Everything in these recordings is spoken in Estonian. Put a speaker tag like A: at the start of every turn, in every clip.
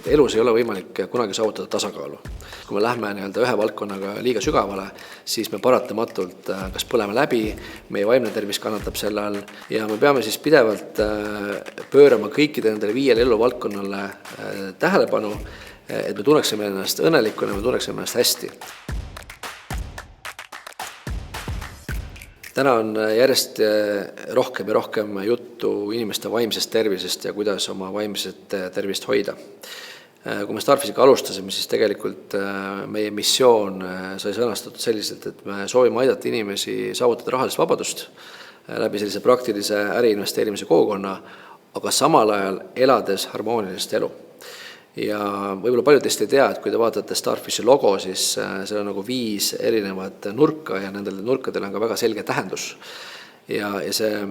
A: Elus ei ole võimalik kunagi saavutada tasakaalu. Kui me lähme ühe valdkonnaga liiga sügavale, siis me paratamatult kas põleme läbi, meie vaimne tervis kannatab selle all ja me peame siis pidevalt pöörama kõikide nendele 5 eluvaldkonnale tähelepanu, et me tunneksime ennast õnnelikuna, me tunneksime ennast hästi. Täna on järjest rohkem ja rohkem juttu inimeste vaimsest tervisest ja kuidas oma vaimset tervist hoida. Kui me Starfisega alustasime, siis tegelikult meie missioon sai sõnastatud selliselt, et me soovime aidata inimesi saavutada rahalist vabadust läbi sellise praktilise äriinvesteerimise kogukonna, aga samal ajal elades harmoonilist elu. Ja võib-olla paljud teist ei tea, et kui te vaatate Starfishi logo, siis see on nagu 5 erinevat nurka ja nendel nurkadel on ka väga selge tähendus. Ja see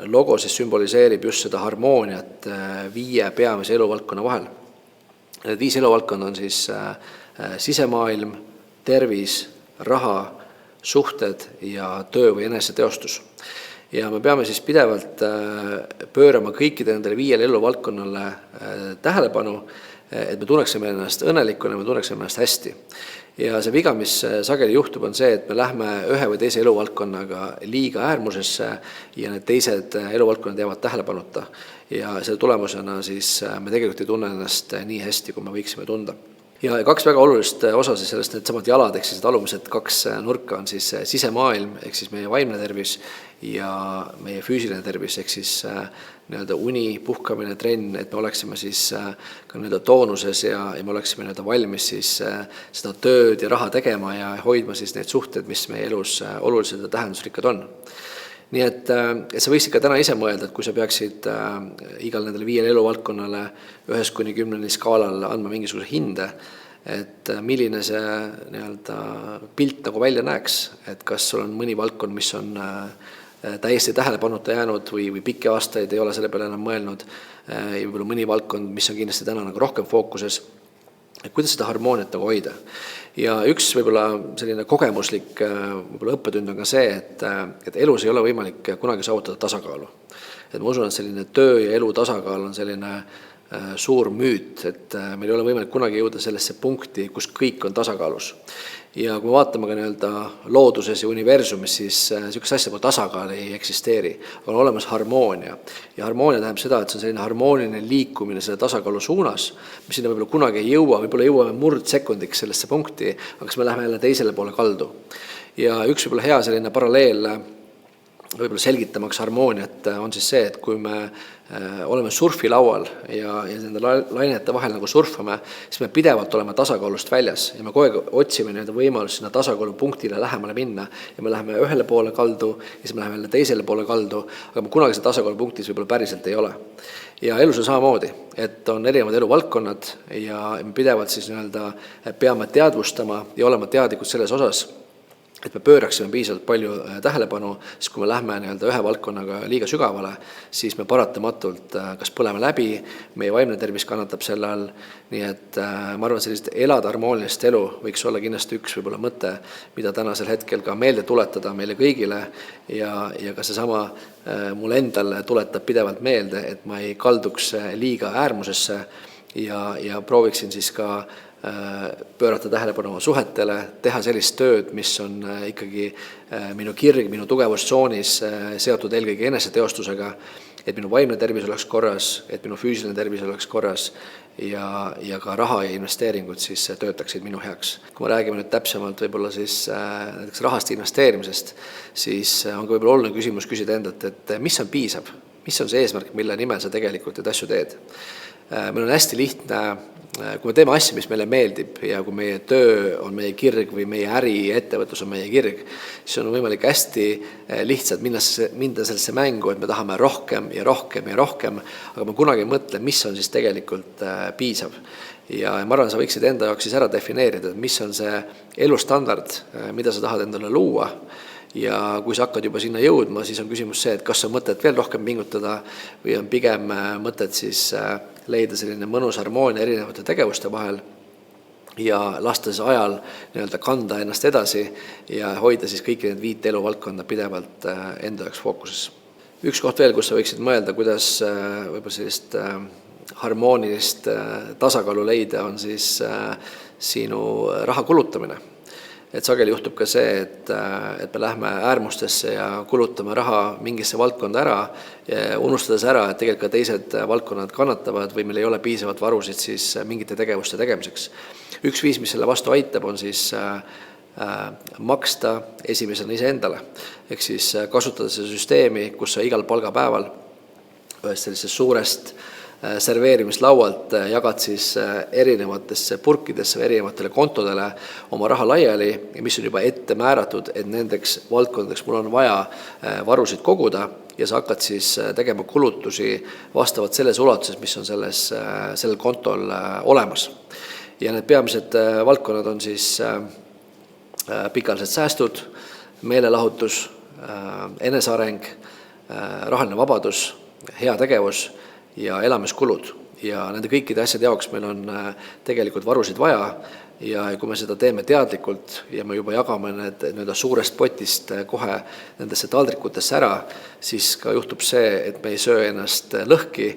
A: logo siis sümboliseerib just seda harmooniat 5 peamise eluvaldkonna vahel. Need 5 eluvaldkond on siis sisemaailm, tervis, raha, suhted ja töö või eneseteostus. Ja me peame siis pidevalt pöörama kõikide nendele 5 eluvaldkonnale tähelepanu, et me tunneksime ennast õnnelikuna, me tunneksime ennast hästi. Ja see viga, mis sageli juhtub, on see, et me lähme ühe või teise eluvaldkonnaga liiga äärmusesse ja need teised eluvaldkonnad jäävad tähelepanuta. Ja selle tulemusena siis me tegelikult ei tunne ennast nii hästi, kui me võiksime tunda. Ja 2 väga olulist osa siis sellest needsamad jalad, ehk siis alumised 2 nurka on siis sisemaailm, ehk siis meie vaimne tervis ja meie füüsiline tervis, ehk siis uni, puhkamine, trenn, et me oleksime siis ka toonuses ja me oleksime valmis siis seda tööd ja raha tegema ja hoidma siis neid suhted, mis meie elus olulised ja tähendusrikkad on. Nii et sa võiksid ka täna ise mõelda, et kui sa peaksid igal nendele 5 eluvaldkonnale 1–10 skaalal andma mingisuguse hinde, et milline see pilt nagu välja näeks, et kas sul on mõni valdkond, mis on täiesti tähelepanuta jäänud või pikki aastaid ei ole selle peale enam mõelnud, ja võib-olla mõni valdkond, mis on kindlasti täna nagu rohkem fookuses, et kuidas seda harmooniat nagu hoida. Ja üks võib-olla selline kogemuslik õppetund on ka see, et elus ei ole võimalik kunagi saavutada tasakaalu. Et ma usun, et selline töö ja elu tasakaal on selline suur müüt, et meil ei ole võimalik kunagi jõuda sellesse punkti, kus kõik on tasakaalus. Ja kui me vaatame ka looduses ja universumis, siis niisugust asja kui tasakaal ei eksisteeri, aga on olemas harmoonia. Ja harmoonia tähendab seda, et see on selline harmooniline liikumine selle tasakaalu suunas, mis sinna võib-olla kunagi ei jõua, võib-olla jõuame murdsekundiks sellesse punkti, aga kas me läheme jälle teisele poole kaldu. Ja üks võib-olla hea selline paralleel võib-olla selgitamaks harmooniat on siis see, et kui me oleme surfilaual ja nende lainete vahel nagu surfame, siis me pidevalt oleme tasakaalust väljas ja me kogu aeg otsime võimalust sinna tasakaalu punktile lähemale minna ja me läheme ühele poole kaldu ja siis me läheme jälle teisele poole kaldu, aga me kunagi seda tasakaalu punktis võib-olla päriselt ei ole. Ja elus on samamoodi, et on erinevad eluvaldkonnad ja me pidevalt siis peame teadvustama ja olema teadlikud selles osas, et me pööraksime piisavalt palju tähelepanu, siis kui me lähme ühe valdkonnaga liiga sügavale, siis me paratamatult kas põleme läbi, meie vaimne tervis kannatab selle all, nii et ma arvan, sellist elada harmoonilist elu võiks olla kindlasti üks võib-olla mõte, mida tänasel hetkel ka meelde tuletada meile kõigile ja ka seesama mulle endal tuletab pidevalt meelde, et ma ei kalduks liiga äärmusesse ja prooviksin siis ka pöörata tähelepanu oma suhetele, teha sellist tööd, mis on ikkagi minu kirg, minu tugevustsoonis seotud eelkõige eneseteostusega, et minu vaimne tervis oleks korras, et minu füüsiline tervis oleks korras ja ka raha ja investeeringud siis töötaksid minu heaks. Kui me räägime nüüd täpsemalt võib-olla siis näiteks rahast investeerimisest, siis on ka võib-olla oluline küsimus küsida endalt, et mis on piisav, mis on see eesmärk, mille nimel sa tegelikult neid asju teed. Meil on hästi lihtne, kui me teeme asju, mis meile meeldib ja kui meie töö on meie kirg või meie äri ja ettevõtlus on meie kirg, siis on võimalik hästi lihtsalt minna sellesse mängu, et me tahame rohkem ja rohkem ja rohkem, aga ma kunagi ei mõtle, mis on siis tegelikult piisav. Ja ma arvan, sa võiksid enda jaoks siis ära defineerida, et mis on see elustandard, mida sa tahad endale luua. Ja kui sa hakkad juba sinna jõudma, siis on küsimus see, et kas on mõtet veel rohkem pingutada või on pigem mõtet siis leida selline mõnus harmoonia erinevate tegevuste vahel ja lasta siis ajal kanda ennast edasi ja hoida siis kõiki need 5 eluvaldkonda pidevalt enda jaoks fookuses. Üks koht veel, kus sa võiksid mõelda, kuidas võib-olla sellist harmoonilist tasakaalu leida, on siis sinu raha kulutamine. Et sageli juhtub ka see, et me lähme äärmustesse ja kulutame raha mingisse valdkonda ära, unustades ära, et tegelikult ka teised valdkonnad kannatavad või meil ei ole piisavat varusid siis mingite tegevuste tegemiseks. Üks viis, mis selle vastu aitab, on siis maksta esimesena iseendale. Ehk siis kasutada seda süsteemi, kus sa igal palgapäeval ühest sellisest suurest serveerimislaualt jagad siis erinevatesse purkidesse või erinevatele kontodele oma raha laiali, mis on juba ette määratud, et nendeks valdkondadeks mul on vaja varusid koguda ja sa hakkad siis tegema kulutusi vastavalt selles ulatuses, mis on sellel kontol olemas. Ja need peamised valdkonnad on siis pikaajalised säästud, meelelahutus, eneseareng, rahaline vabadus, hea tegevus ja elamiskulud. Ja nende kõikide asjade jaoks meil on tegelikult varusid vaja ja kui me seda teeme teadlikult ja me juba jagame need suurest potist kohe nendesse taldrikutesse ära, siis ka juhtub see, et me ei söö ennast lõhki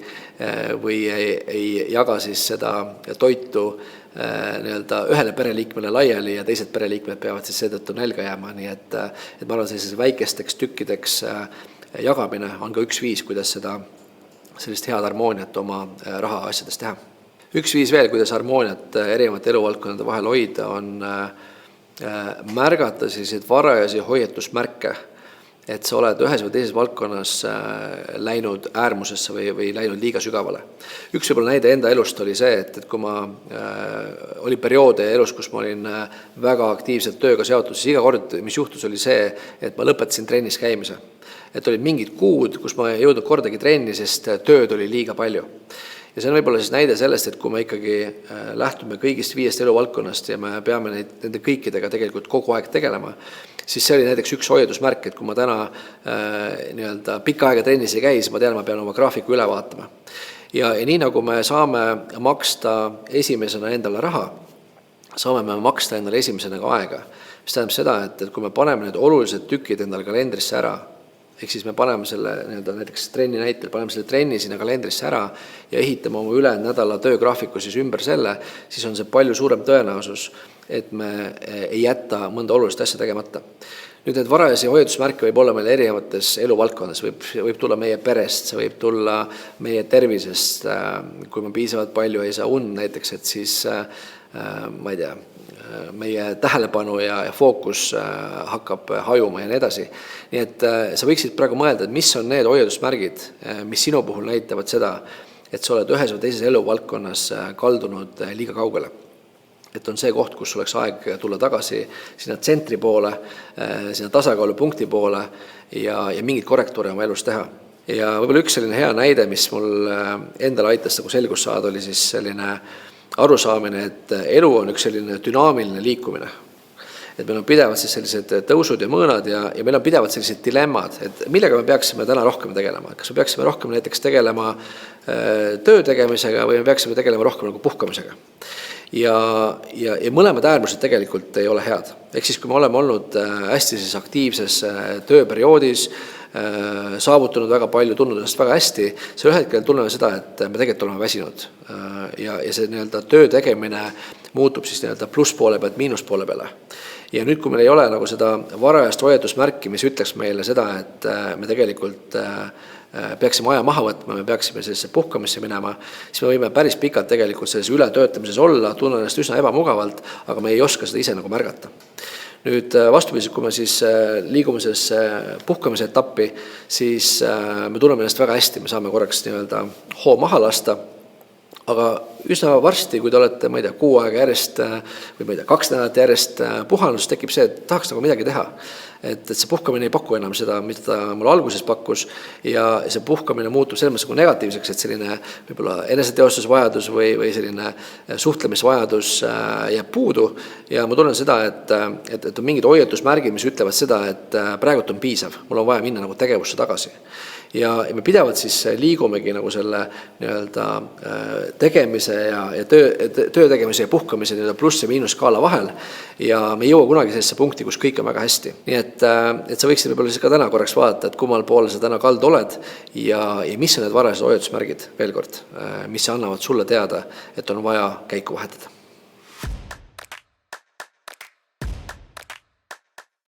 A: või ei jaga siis seda toitu ühele pereliikmele laiali ja teised pereliikmed peavad siis seetõttu nälga jääma. Nii et ma arvan, selliseks väikesteks tükkideks jagamine on ka üks viis, kuidas sellist head harmooniat oma raha asjades teha. Üks viis veel, kuidas harmooniat erinevate eluvaldkonnade vahel hoida, on märgata selliseid varajasi hoiatusmärke, et sa oled ühes või teises valdkonnas läinud äärmusesse või läinud liiga sügavale. Üks võib-olla näide enda elust oli see, et kui ma oli perioode elus, kus ma olin väga aktiivselt tööga seotud, siis iga kord, mis juhtus, oli see, et ma lõpetasin trennis käimise. Et olid mingid kuud, kus ma ei jõudnud kordagi trenni, sest tööd oli liiga palju. Ja see on võib-olla siis näide sellest, et kui me ikkagi lähtume kõigist 5 eluvaldkonnast ja me peame nende kõikidega tegelikult kogu aeg tegelema, siis see oli näiteks üks hoiatusmärk, et kui ma täna pikka aega trennis ei käi, siis ma tean, ma pean oma graafiku üle vaatama. Ja nii nagu me saame maksta esimesena endale raha, saame me maksta endale esimesena ka aega. Mis tähendab seda, et kui me paneme need olulised tükid endale kalendrisse ära, ehk siis me paneme selle näiteks trenni näitel, paneme selle trenni sinna kalendrisse ära ja ehitame oma ülejäänud nädala töögraafiku siis ümber selle, siis on see palju suurem tõenäosus, et me ei jätta mõnda olulist asja tegemata. Nüüd need varajasi hoiatusmärke võib olla meil erinevates eluvaldkondades, võib tulla meie perest, see võib tulla meie tervisest, kui me piisavalt palju ei saa und näiteks, et siis ma ei tea, meie tähelepanu ja fookus hakkab hajuma ja nii edasi. Nii et sa võiksid praegu mõelda, et mis on need hoiatusmärgid, mis sinu puhul näitavad seda, et sa oled ühes või teises eluvaldkonnas kaldunud liiga kaugele. Et on see koht, kus oleks aeg tulla tagasi sinna tsentri poole, sinna tasakaalupunkti poole ja mingid korrektuure oma elus teha. Ja võib-olla üks selline hea näide, mis mul endale aitas selgus saada, oli siis selline arusaamine, et elu on üks selline dünaamiline liikumine. Et meil on pidevalt siis sellised tõusud ja mõõnad ja meil on pidevalt sellised dilemmad, et millega me peaksime täna rohkem tegelema. Kas me peaksime rohkem näiteks tegelema töö tegemisega või me peaksime tegelema rohkem nagu puhkamisega. Ja mõlemad äärmused tegelikult ei ole head. Ehk siis, kui me oleme olnud hästi siis aktiivses tööperioodis, saavutanud väga palju, tundnud ennast väga hästi, see ühel hetkel tunneme seda, et me tegelikult oleme väsinud. Ja see töö tegemine muutub siis plusspoole pealt miinuspoole peale. Ja nüüd, kui meil ei ole nagu seda varajast hoiatusmärki, mis ütleks meile seda, et me tegelikult peaksime aja maha võtma, me peaksime sellesse puhkamisse minema, siis me võime päris pikalt tegelikult selles ületöötamises olla, tunnen ennast üsna ebamugavalt, aga me ei oska seda ise nagu märgata. Nüüd vastupidi, kui me siis liigume sellesse puhkamise etappi, siis me tunneme ennast väga hästi, me saame korraks hoo maha lasta, aga üsna varsti, kui te olete, ma ei tea, 6 aega järjest või ma ei tea, 2 nädalat järjest puhanus, tekib see, et tahaks nagu midagi teha. Et see puhkamine ei paku enam seda, mida mul alguses pakkus ja see puhkamine muutub selles mõttes negatiivseks, et selline võib-olla eneseteostusvajadus või selline suhtlemisvajadus jääb puudu ja ma tunnen seda, et on mingid hoiatusmärgid, mis ütlevad seda, et praegult on piisav, mul on vaja minna nagu tegevusse tagasi. ja me pidevalt siis liigumegi nagu selle nii-öelda tegemise ja töö tegemise ja puhkamise nii-öelda pluss- ja miinusskaala vahel ja me ei jõua kunagi sellesse punkti, kus kõik on väga hästi. Nii et sa võiksid võib-olla siis ka täna korraks vaadata, et kummal pool sa täna kaldu oled ja mis on need varased hoiatusmärgid veel kord, mis annavad sulle teada, et on vaja käiku vahetada.